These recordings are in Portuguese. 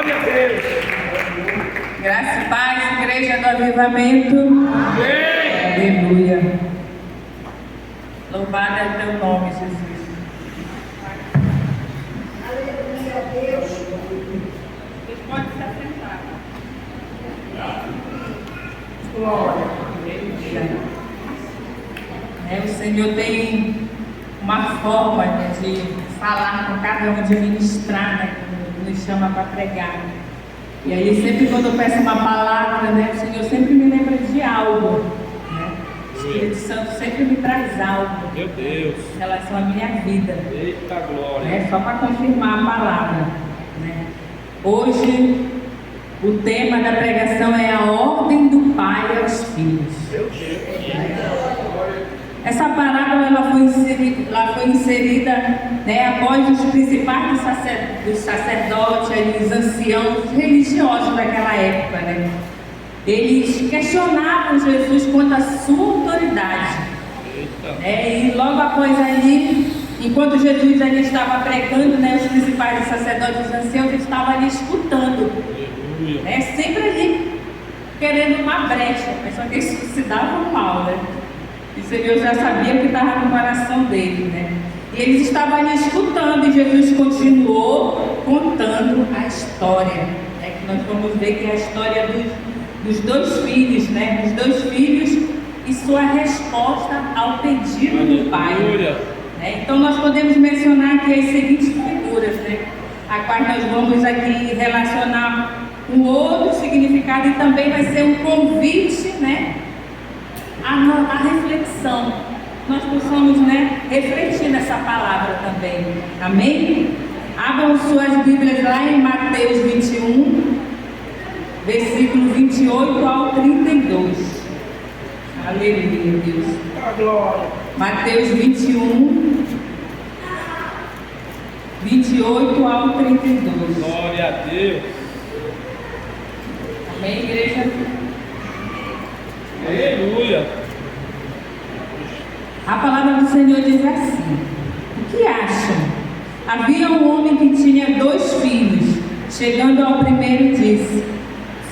Glória a Deus. Graça e paz, Igreja do Avivamento. Amém. Aleluia. Louvado é o teu nome, Jesus. Aleluia a Deus. Vocês podem se assentar. Glória. O Senhor tem uma forma de falar com cada um, de ministrar, né? Nos chama para pregar. E aí sempre quando eu peço uma palavra, né, o Senhor sempre me lembra de algo, né? O Espírito Santo sempre me traz algo. Meu Deus. Em relação à minha vida. Eita glória. Né? Só para confirmar a palavra, né? Hoje o tema da pregação é a ordem do Pai aos filhos. Meu Deus. Essa parábola ela foi inserida, né, após os principais dos sacerdotes, os anciãos religiosos daquela época, né? Eles questionavam Jesus quanto à sua autoridade. Né? E logo após ali, enquanto Jesus ali estava pregando, né, os principais sacerdotes e os anciãos estavam ali escutando, né, sempre ali querendo uma brecha, mas só que eles se davam mal, né? E o Senhor já sabia o que estava no coração dele, né? E eles estavam ali escutando e Jesus continuou contando a história, né? Que nós vamos ver que é a história dos dois filhos, né? Os dois filhos e sua resposta ao pedido do Pai. Né? Então nós podemos mencionar aqui as seguintes figuras, né? A quais nós vamos aqui relacionar um outro significado e também vai ser um convite, né? A reflexão, nós possamos, né, refletir nessa palavra também, amém? Abram suas Bíblias lá em Mateus 21, versículo 28 ao 32, aleluia, Deus. A glória. Mateus 21, 28 ao 32. Glória a Deus. Amém, igreja? Aleluia. A palavra do Senhor diz assim: o que acham? Havia um homem que tinha 2 filhos. Chegando ao primeiro, disse: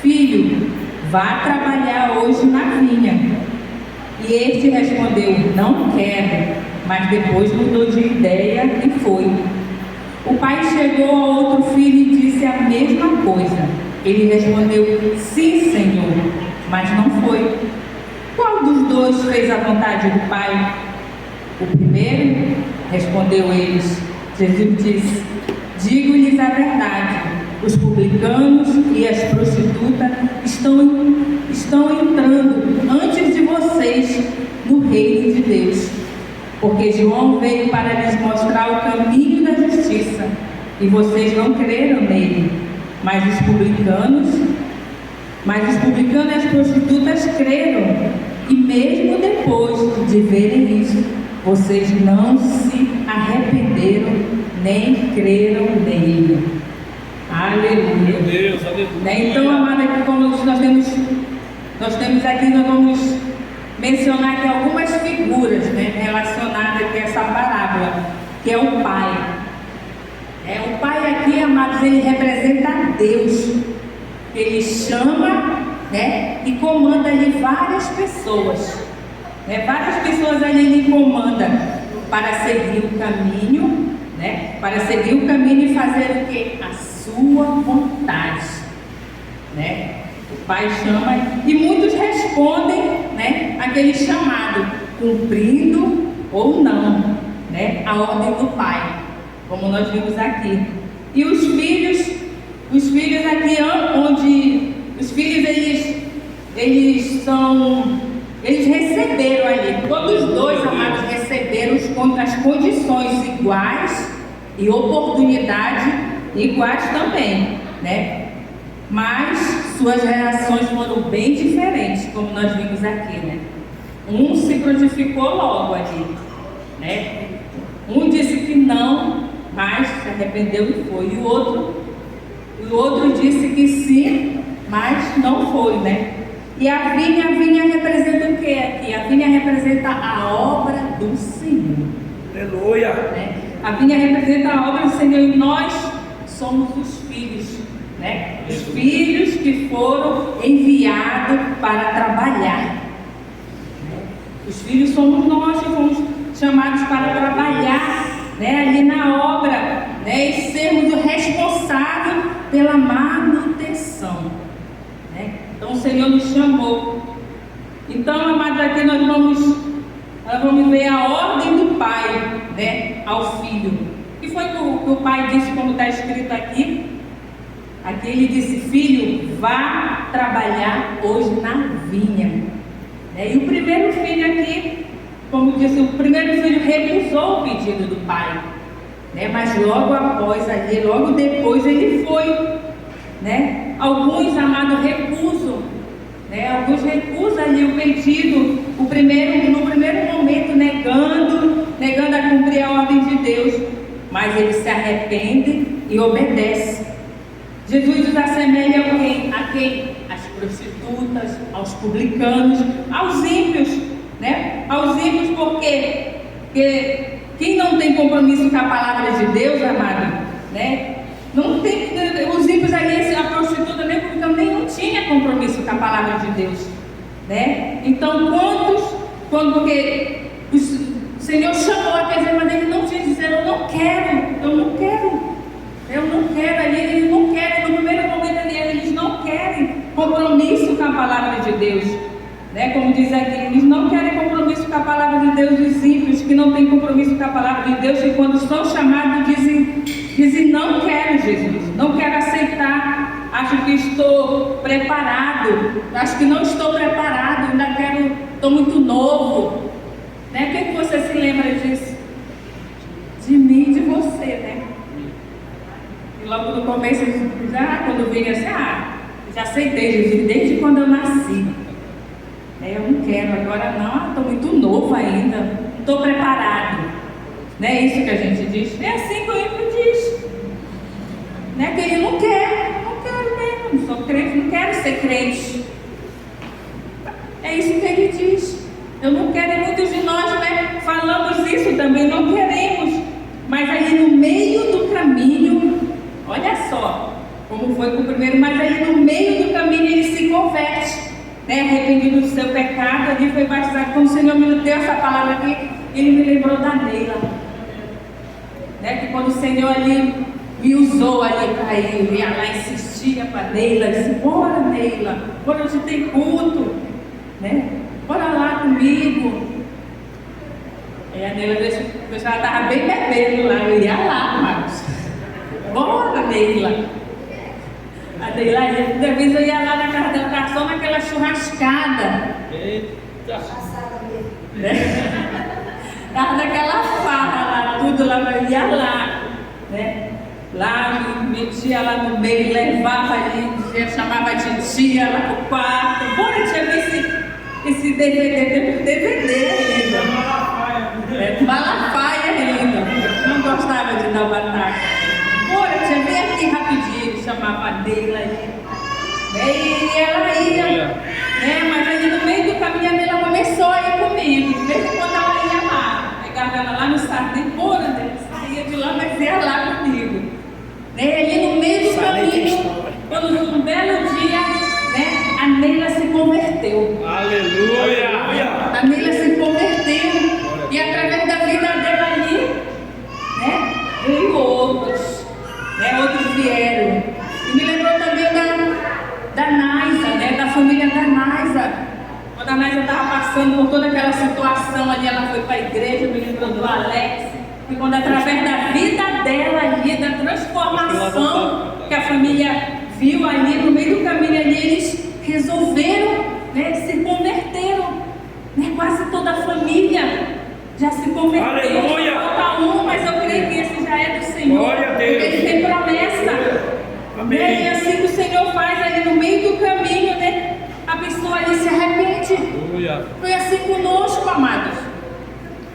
Filho, vá trabalhar hoje na vinha. E este respondeu: Não quero. Mas depois mudou de ideia e foi. O pai chegou ao outro filho e disse a mesma coisa. Ele respondeu: Sim, Senhor, mas não foi. Qual dos 2 fez a vontade do Pai? O primeiro, respondeu eles. Jesus disse: Digo-lhes a verdade, os publicanos e as prostitutas estão entrando antes de vocês no reino de Deus. Porque João veio para lhes mostrar o caminho da justiça, e vocês não creram nele. Mas os publicanos e as prostitutas creram, e mesmo depois de verem isso, vocês não se arrependeram nem creram nele. Aleluia. Meu Deus, aleluia. Então, amada, aqui como nós temos aqui, nós vamos mencionar aqui algumas figuras, né, relacionadas aqui a essa parábola, que é o Pai. O Pai aqui, amados, ele representa Deus. Ele chama, né, e comanda ali várias pessoas. Né, várias pessoas ali ele comanda para seguir o caminho, né, para seguir o caminho e fazer o que? A sua vontade. Né? O Pai chama e muitos respondem, né, aquele chamado, cumprindo ou não, né, a ordem do Pai, como nós vimos aqui. E os filhos aqui, onde os filhos eles receberam ali, todos os 2, amados, receberam as condições iguais e oportunidade iguais também, né? Mas suas reações foram bem diferentes, como nós vimos aqui, né? Um se prontificou logo ali, né? Um disse que não, mas se arrependeu e foi. E o outro disse que sim, mas não foi, né? E a vinha representa o que aqui? A vinha representa a obra do Senhor. Aleluia. Né? A vinha representa a obra do Senhor e nós somos os filhos, né? Os filhos que foram enviados para trabalhar. Os filhos somos nós que fomos chamados para trabalhar, né, ali na obra, né, e sermos o responsável pela manutenção, né? Então o Senhor nos chamou. Então, amados, aqui nós vamos ver a ordem do Pai, né, ao Filho. Que foi que o Pai disse, como está escrito aqui? Aqui ele disse: filho, vá trabalhar hoje na vinha. E o primeiro filho aqui, como disse, o primeiro filho recusou o pedido do pai, né? Mas logo após ali, logo depois ele foi, né? Alguns, amados, recusam, né? Alguns recusam ali o pedido, no primeiro momento negando a cumprir a ordem de Deus, mas eles se arrependem e obedecem. Jesus nos assemelha a quem? As prostitutas, aos publicanos, aos ímpios, né? Aos ímpios, porque quem não tem compromisso com a palavra de Deus, amado, né? Não tem, os ímpios ali, a prostituta nem publicano, nem não tinha compromisso com a palavra de Deus, né? Então, porque o Senhor chamou aqueles irmãos, mas ele não tinha dizer: eu não quero ali, eles não querem, no primeiro momento ali, eles não querem compromisso com a palavra de Deus, né? Como diz aqui, eles não querem compromisso com a palavra de Deus. Os ímpios que não têm compromisso com a palavra de Deus, e quando são chamados dizem não quero Jesus, não quero aceitar, acho que estou preparado, acho que não estou preparado, ainda estou muito novo, né? O que você se lembra disso? De mim e de você, né? E logo no começo, quando vem assim, já aceitei Jesus desde quando eu nasci. Eu não quero, agora não, estou muito novo ainda, não estou preparado. Não é isso que a gente diz? É assim que o ímpio diz. Né? Que ele não quero mesmo, não sou crente, não quero ser crente. É isso que ele diz. Eu não quero, e muitos de nós, né, falamos isso também, não queremos. Mas ali no meio do caminho, olha só como foi com o primeiro, mas ali no meio do caminho ele se converte, né, arrependido do seu pecado, ali foi batizado. Quando o Senhor me deu essa palavra aqui, ele me lembrou da Neila, né, que quando o Senhor ali me usou ali para ir, eu ia lá e insistia para a Neila, disse: bora Neila, bora, hoje tem culto, né, bora lá comigo. E a Neila, ela estava bem bebendo lá, eu ia lá, Marcos, bora Neila. A Neila, da vez eu ia lá na casa dela, estava só naquela churrascada. Eita! Estava naquela farra lá, tudo lá, eu ia lá, né? Lá, me metia lá no meio, levava ali, chamava a titia lá pro quarto. Bora, tia, ver esse DVD, tem um DVD ainda. Malafaia ainda. Não gostava de dar batata. Bora, tia, vem aqui rapidinho, chamava a Neila ali. E ela ia, né? Mas ali no meio do caminho a Neila começou a ir comigo. De vez em quando ela ia lá, pegava ela lá no sarden, bora, né? Saía de lá, mas ia lá comigo. Né? Ali no meio do caminho, quando um belo dia, né, a Neila se converteu. Aleluia! A Neila se converteu. E através da vida dela ali, né, veio outros. Né, outros vieram. E me lembrou também da Naisa, né, da família da Naisa. Quando a Naisa estava passando por toda aquela situação ali, ela foi para a igreja, me lembrou do Alex. E quando através da vida dela ali, da transformação que a família viu ali, no meio do caminho ali, eles resolveram, né, se converteram. Né, quase toda a família já se converteu. Aleluia! Falta um, mas eu creio que esse já é do Senhor. Glória a Deus. Porque ele tem promessa. Amém. Né? E assim que o Senhor faz ali no meio do caminho, né, a pessoa ali se arrepende. Aleluia! Foi assim conosco, amados.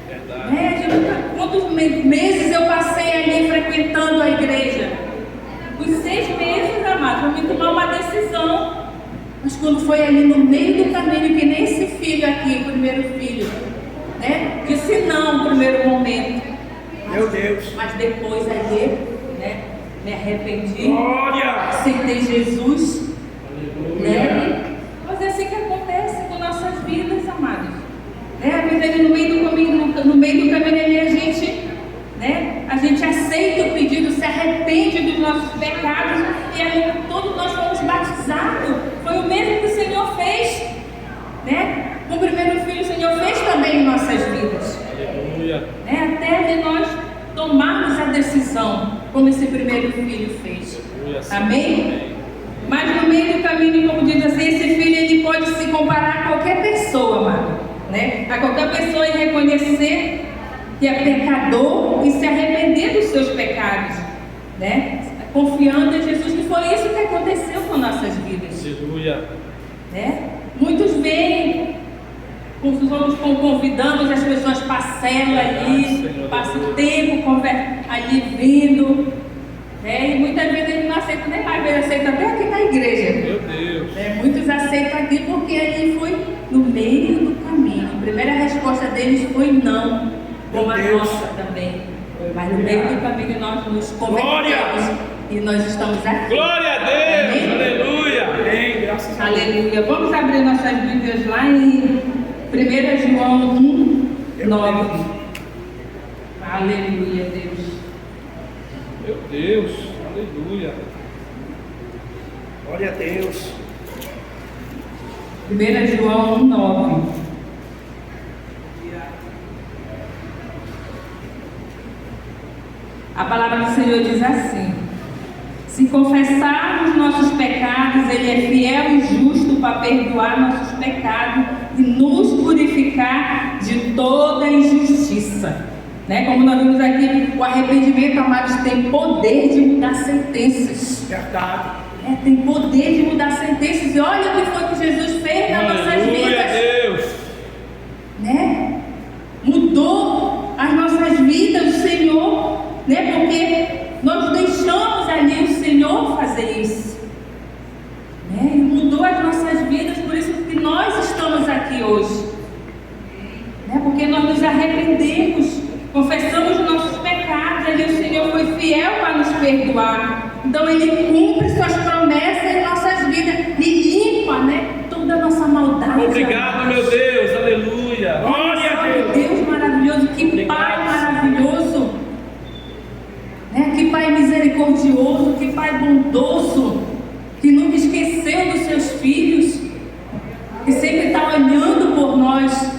Verdade. Né? Quantos meses eu passei ali frequentando a igreja? Os 6 meses, amados, eu me tomar uma decisão. Mas quando foi ali no meio do caminho, que nem esse filho aqui, o primeiro filho, né, disse não no primeiro momento. Meu Deus. Mas depois ali, né, me arrependi, Glória! aceitei Jesus, Aleluia. né? Mas é assim que acontece com nossas vidas, amados. Né? Às vezes no meio do caminho ali a gente aceita o pedido, se arrepende dos nossos pecados e aí todos nós fomos batizados. Foi o mesmo que o Senhor fez, né? O primeiro filho o Senhor fez também em nossas vidas. Aleluia. Né? Até de nós tomarmos a decisão, como esse primeiro filho fez. Aleluia. Amém? Mas no meio do caminho, como diz assim, esse filho ele pode se comparar a qualquer pessoa, amado, né? A qualquer pessoa e reconhecer que é pecador e se arrepender dos seus pecados, né? Confiando em Jesus, que foi isso que aconteceu com nossas vidas. Aleluia. Né? Muitos vêm, convidamos as pessoas para a célula ali, passa o tempo ali vindo, né? E muitas vezes eles não aceitam nem mais, eles aceitam até aqui na igreja. Meu Deus. Né? Muitos aceitam aqui porque ali foi no meio do caminho. A primeira resposta deles foi não, como a nossa também. Mas no meio do caminho nós nos convertemos e nós estamos aqui. Glória a Deus. Amém? Aleluia. Amém, graças a Deus. Aleluia. Vamos abrir nossas Bíblias lá em 1 João 1:9. Aleluia, Deus. Meu Deus. Aleluia. Glória a Deus. 1 João 1:9. A palavra do Senhor diz assim: se confessarmos nossos pecados, Ele é fiel e justo para perdoar nossos pecados e nos purificar de toda injustiça. Né? Como nós vimos aqui, o arrependimento, amados, tem poder de mudar sentenças. Verdade. Tem poder de mudar sentenças. E olha o que foi que Jesus fez nas nossas Aleluia, vidas. Deus. Né? Mudou as nossas vidas, o Senhor, né? Porque nós deixamos ali o Senhor fazer isso, né? E mudou as nossas vidas, por isso que nós estamos aqui hoje, né? Porque nós nos arrependemos, confessamos os nossos pecados, ali o Senhor foi fiel para nos perdoar. Então Ele cumpre suas promessas em nossas vidas e limpa, né, toda a nossa maldade. Obrigado, meu Deus. Aleluia. Glória a Deus. Deus maravilhoso, que Obrigado. Pai maravilhoso, né? Que Pai misericordioso, que Pai bondoso, que nunca esqueceu dos seus filhos, que sempre está olhando por nós.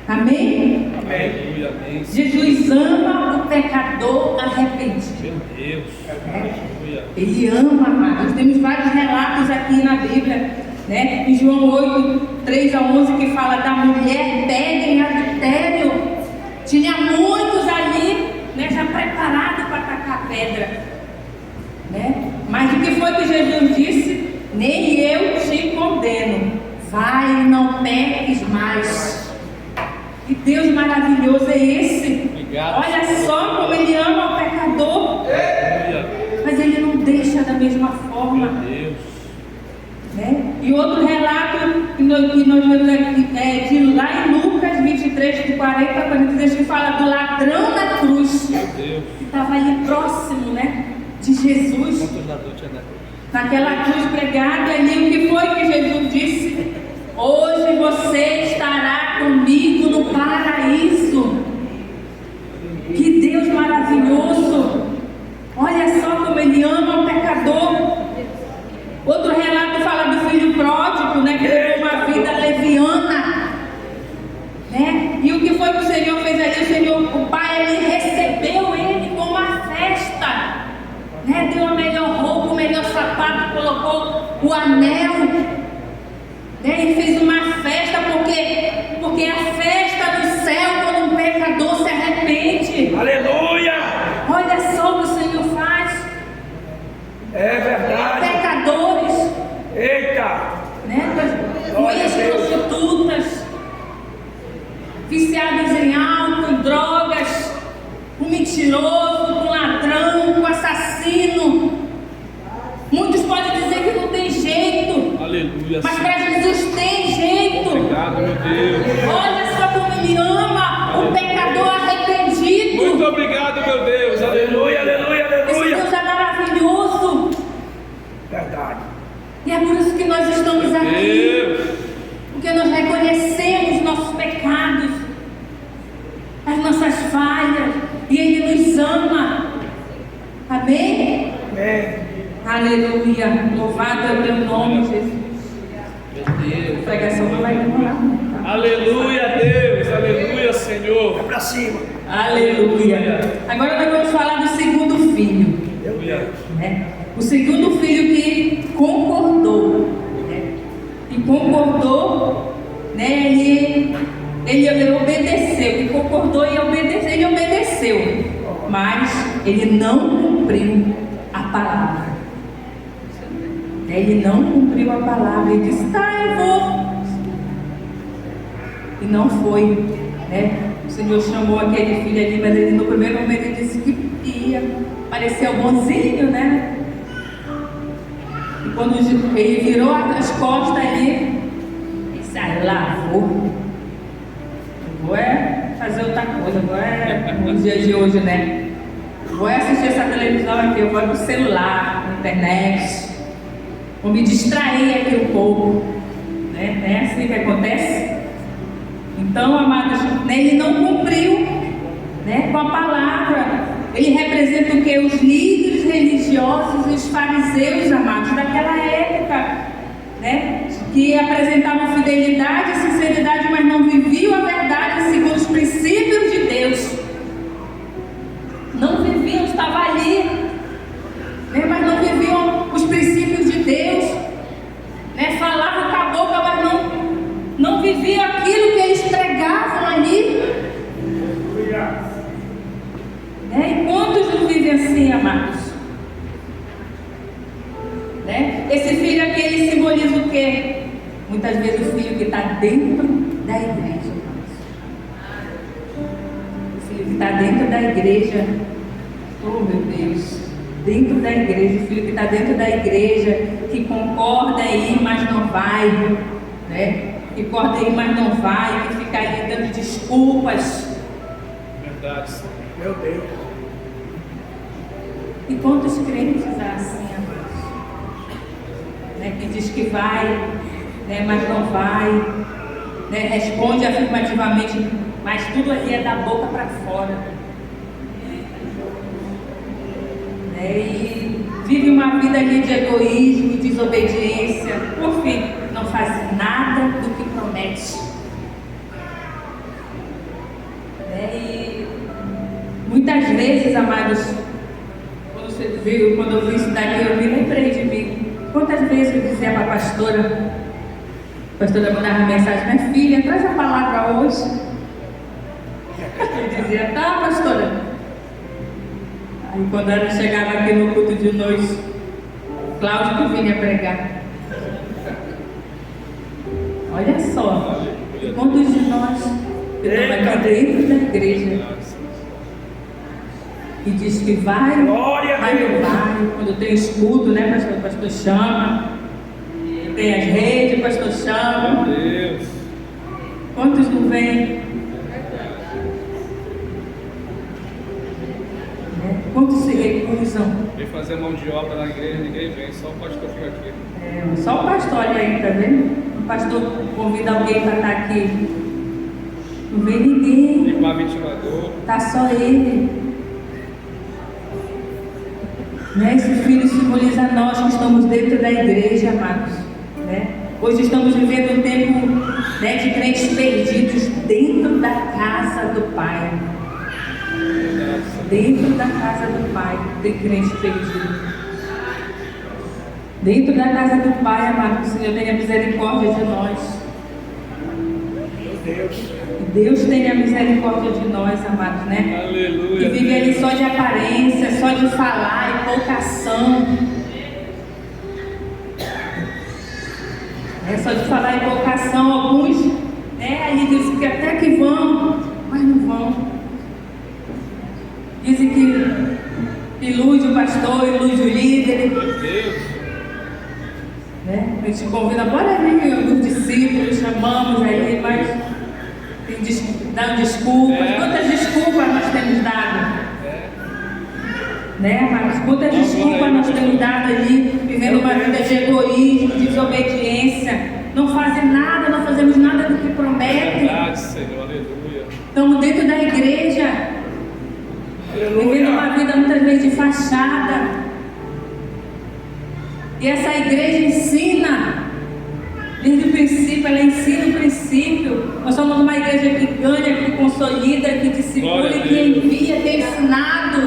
Amém? Aleluia. Amém. Jesus ama o pecador arrependido. Meu Deus. Aleluia. Ele ama, amados. Temos vários relatos aqui na Bíblia, né? Em João 8, 3-11, que fala da mulher pega em adultério. Tinha muitos ali, né, já preparados para atacar a pedra, né? Mas o que foi que Jesus disse? Nem eu te condeno. Vai e não peques mais. Que Deus maravilhoso é esse? Obrigado. Olha só como Ele ama o pecador. Aleluia. Mas Ele não deixa da mesma forma, Meu Deus. né? E outro relato que nós vemos aqui é de lá em Lucas 23, de 40 a 43, que fala do ladrão na cruz, Meu Deus. que estava ali próximo, né, de Jesus, Quantos ladrões tinha na cruz? naquela cruz pregada ali. O que foi que Jesus disse? Hoje você estará comigo no paraíso. Que Deus maravilhoso! Olha só como Ele ama o pecador. Outro relato fala do filho pródigo, né, que levou uma vida leviana, né? E o que foi que o Senhor fez ali? O Pai, Ele recebeu ele com uma festa, né? Deu a melhor roupa, o melhor sapato, colocou o anel, né? E fez uma festa, porque a festa do céu quando um pecador se arrepende. Aleluia. Olha só o que o Senhor faz. É verdade. Pecadores, Eita. né? Glória a Deus. Prostitutas, viciados em álcool, em drogas, um mentiroso, um ladrão, um assassino. Muitos podem dizer que não tem jeito, Aleluia. mas para Jesus tem jeito. Obrigado, meu Deus. Olha só como Ele ama o pecador arrependido. Muito obrigado, meu Deus. Aleluia, aleluia, Esse aleluia. Deus é maravilhoso. estamos aqui, Deus. porque nós reconhecemos nossos pecados, as nossas falhas, e Ele nos ama. Amém? Amém. Aleluia. Louvado é o teu nome, Jesus. Meu Deus. A pregação não vai demorar. Aleluia, Deus. Aleluia, Senhor. É pra cima. Aleluia. Agora nós vamos falar do segundo filho. Aleluia. Né? O segundo filho que concordou. Né? E concordou, né? Ele obedeceu. Ele concordou e obedeceu. Ele obedeceu. Mas ele não cumpriu a palavra. Ele não cumpriu a palavra. Ele disse: tá, eu vou. E não foi, né? O Senhor chamou aquele filho ali, mas ele no primeiro momento ele disse que ia. Pareceu bonzinho, né? E quando ele virou as costas ali, ele disse: ah, lá vou. Vou fazer outra coisa, nos dias de hoje, né? Vou assistir essa televisão aqui, eu vou pro celular, na internet. Vou me distrair aqui um pouco, né? É assim que acontece. Então, amados, né, ele não cumpriu, né, com a palavra. Ele representa o que? Os líderes religiosos e os fariseus, amados, daquela época, né, que apresentavam fidelidade e sinceridade, mas não viviam a verdade segundo os princípios de Deus. Não viviam, estavam ali, né, mas não viviam os princípios de Deus, né, falavam com a boca, mas não viviam aquilo que eles pregavam ali. Né? E quantos não vivem assim, amados? Né? Esse filho aqui, ele simboliza o quê? Muitas vezes o filho que está dentro da igreja, amados. O filho que está dentro da igreja. Oh, meu Deus. Dentro da igreja, o filho que está dentro da igreja, que concorda aí, mas não vai, né? Que concorda aí, mas não vai, que fica ali dando desculpas. Verdade, Senhor. Meu Deus. E quantos crentes há assim, amados? Né? Que diz que vai, né? Mas não vai, né? Responde afirmativamente, mas tudo ali é da boca para fora. E vive uma vida ali de egoísmo, de desobediência, por fim, não faz nada do que promete. E muitas vezes, amados, quando eu vi isso daqui, eu me lembrei de mim. Quantas vezes eu dizia para a pastora mandava mensagem: minha filha, traz a palavra hoje. Eu dizia: tá, pastora. Aí quando ela chegava aqui no culto de noite, Cláudio que vinha pregar. Olha só, quantos de nós que estão aqui dentro da igreja e diz que vai, mas não vai. Quando tem escudo, né, o pastor chama. Tem as redes, o pastor chama. Meu Deus. Quantos não vêm? Quantos se recusam? Vem fazer mão de obra na igreja, ninguém vem, só o pastor fica aqui. Só o pastor, olha aí, tá vendo? O pastor convida alguém para estar aqui. Não vem ninguém. Limpar ventilador. Tá só ele. Né? Esse filho simboliza nós que estamos dentro da igreja, amados. Né? Hoje estamos vivendo um tempo, né, de crentes perdidos dentro da casa do Pai. Dentro da casa do Pai tem crente perdido. Dentro da casa do Pai, amado, que o Senhor tenha misericórdia de nós. Deus tenha misericórdia de nós, amados, né? Aleluia. Que vive ali só de aparência, só de falar, e pouca ação. Só de falar e pouca ação. Alguns, né, ali dizem que até que vão, mas não vão. Dizem que ilude o pastor, ilude o líder. Meu Deus. Né? A gente convida, bora vir os discípulos, chamamos aí, mas dão desculpas. Quantas desculpas nós temos dado? Né, mas quantas desculpas nós temos dado ali, vivendo uma vida de egoísmo, de desobediência. E essa igreja ensina, desde o princípio, ela ensina o princípio. Nós somos uma igreja que ganha, que consolida, que discipula, que envia, que é ensinado.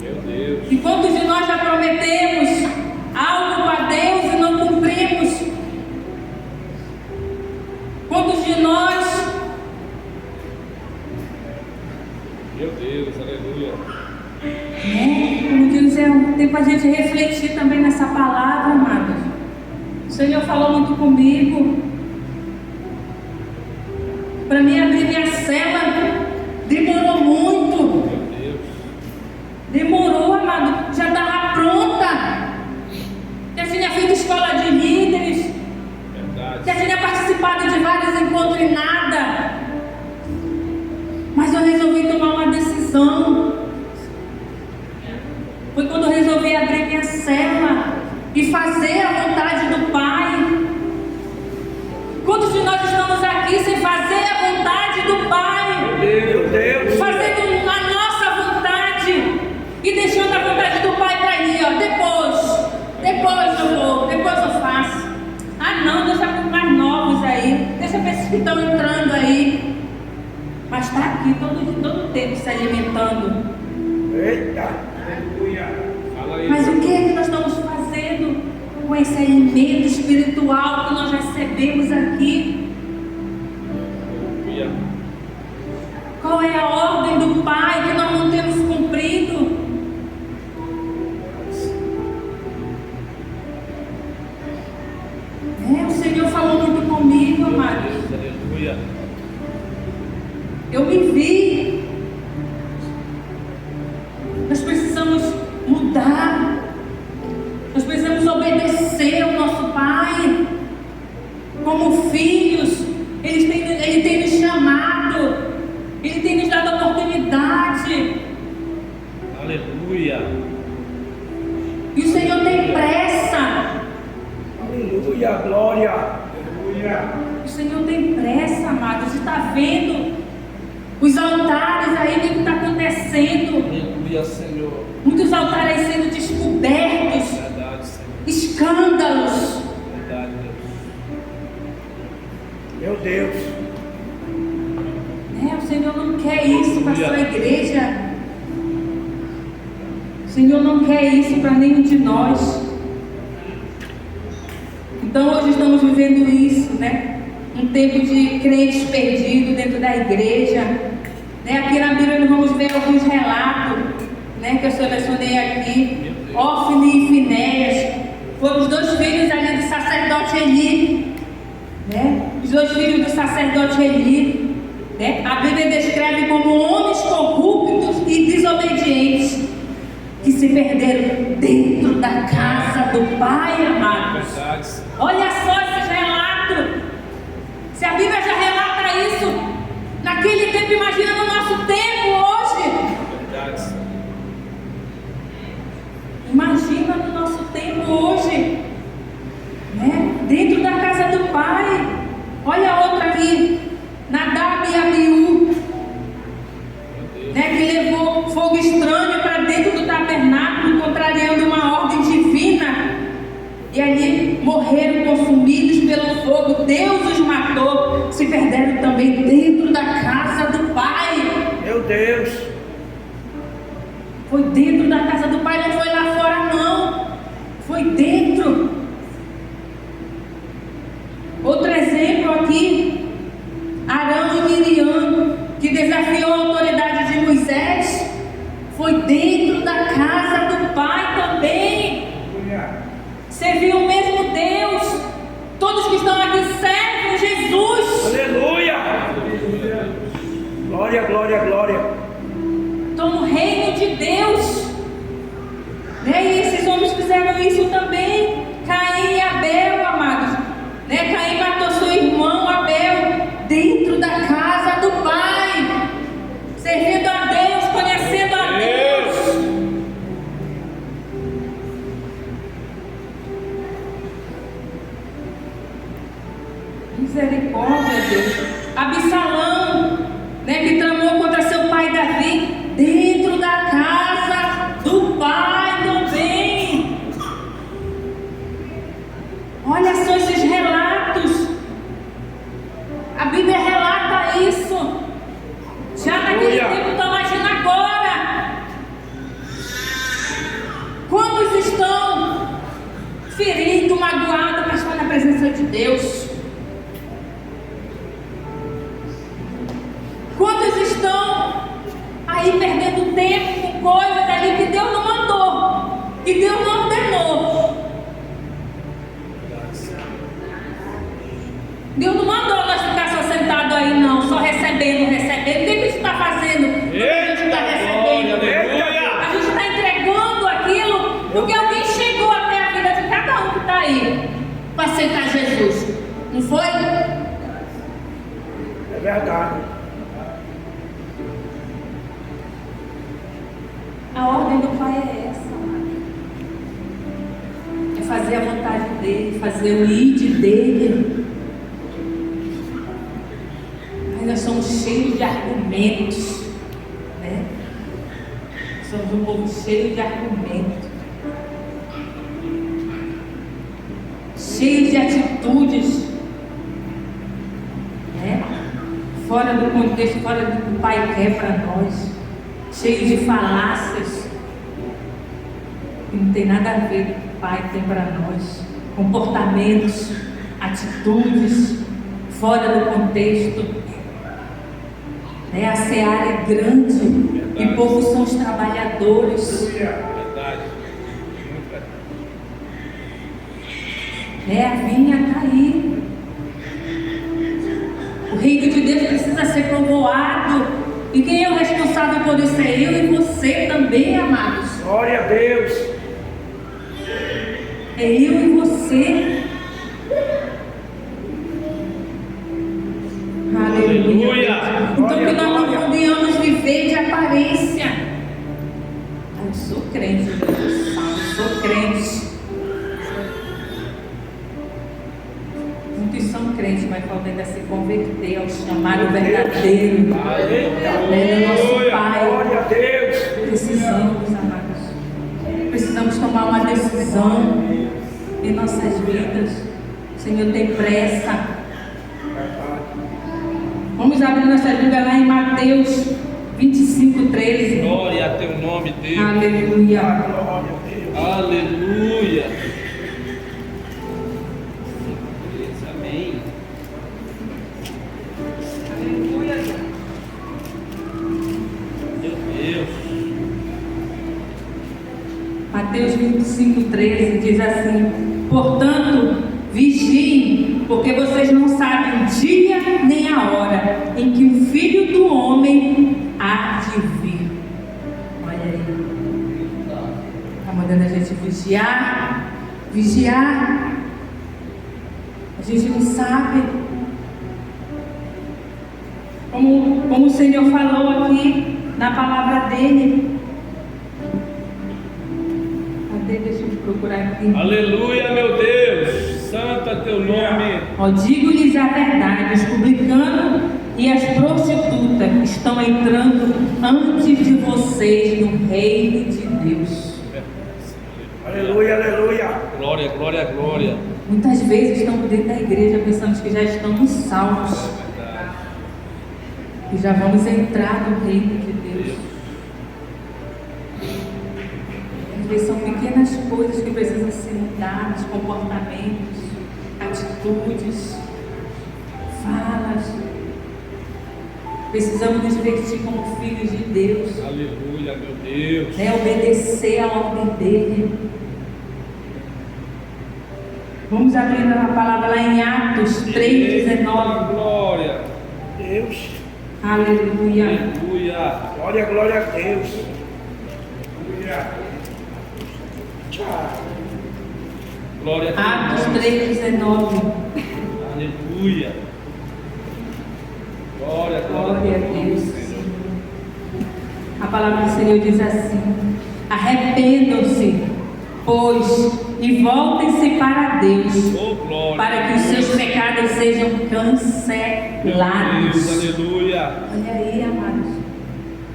Meu Deus. E quantos de nós já prometemos algo a Deus e não cumprimos? Quantos de nós... Meu Deus, aleluia. Como diz, é um tempo a gente refletir também nessa palavra, amados. O Senhor falou muito comigo. Para mim abrir minha cela demorou muito. Meu Deus. Demorou, amado. Já estava pronta. Já tinha feito escola de líderes. Verdade. Já tinha participado de vários encontros e nada. Mas eu resolvi tomar uma decisão. Foi quando eu resolvi abrir minha cela e fazer a vontade do Pai. Quantos de nós estamos aqui sem fazer a vontade do Pai? Meu Deus. Fazendo a nossa vontade e deixando a vontade do Pai para ir, ó. Depois eu vou, depois eu faço. Ah não, deixa com mais novos aí, deixa para esses que estão entrando aí. Mas está aqui todo o tempo se alimentando. Eita. Fala aí. Mas o que é que nós estamos fazendo com esse alimento espiritual que nós recebemos aqui? Aleluia. Qual é a ordem do Pai que nós não temos cumprido? O Senhor falou muito comigo, amados. Aleluia. Eu me vi. Nós precisamos mudar. Nós precisamos obedecer ao nosso Pai. Como filhos, Ele tem nos chamado. Ele tem nos dado a oportunidade. Aleluia. E o Senhor tem pressa. Aleluia, glória. Aleluia. O Senhor tem pressa, amados. Você está vendo os altares aí, o que está acontecendo? Aleluia, Senhor. Muitos altares sendo descobertos. Verdade, Senhor. Escândalos. Verdade, Deus. Meu Deus. O Senhor não quer isso para a sua igreja. O Senhor não quer isso para nenhum de nós. Então hoje estamos vivendo isso, né? Um tempo de crentes perdidos dentro da igreja. Aqui na Bíblia nós vamos ver alguns relatos, que eu selecionei aqui. Ofni e Finéias foram os dois filhos ali do sacerdote Eli. Os dois filhos do sacerdote Eli. A Bíblia descreve como homens corruptos e desobedientes que se perderam dentro da casa do Pai, amados. Verdade. Olha só esses relatos. Se a Bíblia já relata isso naquele tempo, imagina no nosso tempo hoje. Verdade. Imagina no nosso tempo hoje, dentro da casa do Pai. Olha a outra aqui, Nadab e Abiú, que levou fogo estranho para dentro do tabernáculo, contrariando uma ordem divina, e ali morreram consumidos pelo fogo. Deus os matou, se perderam também dentro da casa do Pai. Meu Deus. Foi dentro da casa do Pai, não foi lá fora não, foi dentro. Outro exemplo aqui, Arão e Miriam, que desafiou a autoridade de Moisés, foi dentro da casa do Pai também. Serviu o mesmo Deus. Todos que estão aqui servem Jesus. Aleluia. Glória, glória, glória. Estão no reino de Deus. E esses homens fizeram isso também. Caim e Abel, amados. Caim matou seu irmão Abel dentro da casa do Pai, servindo a Deus, conhecendo a Deus. Misericórdia, Deus. Absalão, que tramou contra seu pai Davi, dentro da casa do Pai também. magoado, mas está na presença de Deus? Quantos estão aí perdendo tempo com coisas ali que Deus não mandou, que Deus não ordenou? Deus não mandou nós ficar só sentado aí não, só recebendo. O que a gente está fazendo? O que a gente está recebendo? A gente está entregando aquilo porque alguém chegou até a vida de cada um que está aí para aceitar Jesus. Não foi? É verdade. A ordem do Pai é essa, amado. É fazer a vontade dele, fazer o id dele. Mas nós somos cheios de argumentos, né? Somos um povo cheio de argumentos, cheio de atitudes, né? Fora do contexto, fora do que o Pai quer para nós. Cheio de falácias que não tem nada a ver com o que o Pai tem para nós, comportamentos, atitudes fora do contexto, né? A seara é grande e poucos são os trabalhadores, Verdade. né? A vinha está aí, o reino de Deus precisa ser povoado. E quem é o responsável por isso? É eu e você também, amados. Glória a Deus. É eu e você. Aleluia. Então que nós não venhamos viver de aparência. Eu sou crente, Jesus sabe, eu sou crente. Muitos são crentes, mas podem ainda se converter ao chamado verdadeiro. Né, do nosso Pai. Glória a Deus. Precisamos, amados. Precisamos tomar uma decisão em nossas vidas. O Senhor tem pressa. Vamos abrir nossa Bíblia lá em Mateus 25:13. Glória a teu nome, Deus. Aleluia. Aleluia. Amém. Meu Deus. Mateus 25:13 diz assim: portanto, vigiem, porque vocês não sabem o dia nem a hora em que o Filho do Homem há de vir. Olha aí, está mandando a gente vigiar, vigiar. A gente não sabe. Como o Senhor falou aqui na palavra dele. Deixa eu procurar aqui. Aleluia, meu Deus. Santo é teu nome. Ó, digo-lhes a verdade: os publicanos e as prostitutas estão entrando antes de vocês no reino de Deus. Aleluia, aleluia. Glória, glória, glória. Muitas vezes estamos dentro da igreja pensando que já estamos salvos e já vamos entrar no reino de Deus. Às vezes são pequenas coisas que precisam ser mudadas, comportamentos, atitudes, falas. Precisamos nos vestir como filhos de Deus. Aleluia, meu Deus. Obedecer a ordem dele. Vamos abrir a palavra lá em Atos 3:19. Glória. Deus. Aleluia. Aleluia. Glória, glória a Deus. Aleluia. Tchau. Glória a teu Atos nome. 3:19. Aleluia. Glória, Glória a Deus. A palavra do Senhor diz assim: arrependam-se, pois, e voltem-se para Deus, Oh, glória. para que os seus pecados sejam cancelados. Deus, aleluia. Olha aí, amados,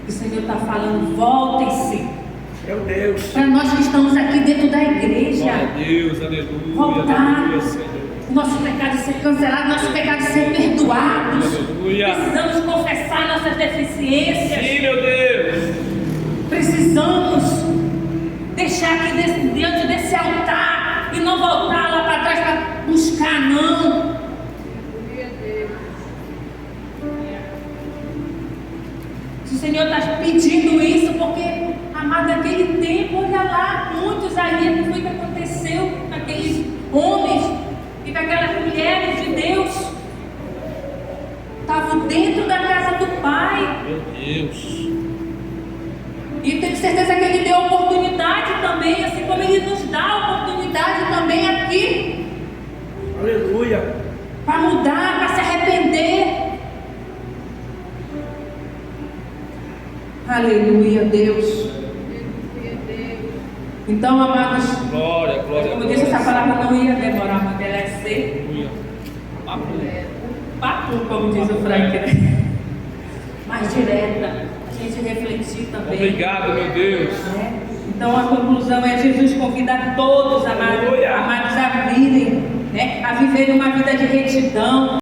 o Senhor está falando: voltem-se. Meu Deus. Para nós que estamos aqui dentro da igreja, Glória a Deus, aleluia. voltar, Aleluia, Senhor. nosso pecado ser cancelado, nosso pecado ser perdoados. Aleluia. Precisamos confessar nossas deficiências. Sim, meu Deus. Precisamos deixar aqui diante desse altar e não voltar lá para trás dentro da casa do Pai. Meu Deus. E tenho certeza que Ele deu oportunidade também, assim como Ele nos dá oportunidade também aqui, Aleluia. para mudar, para se arrepender. Aleluia, Deus. Então, amados, Glória, glória. como eu disse, essa palavra não ia demorar muito, ela é ser Aleluia. papo, como diz o Frank, né? Mais direta, a gente refletir também. Obrigado, meu Deus. Né? Então a conclusão é: Jesus convida todos, amados, Aleluia. amados a virem, né? A viverem uma vida de retidão.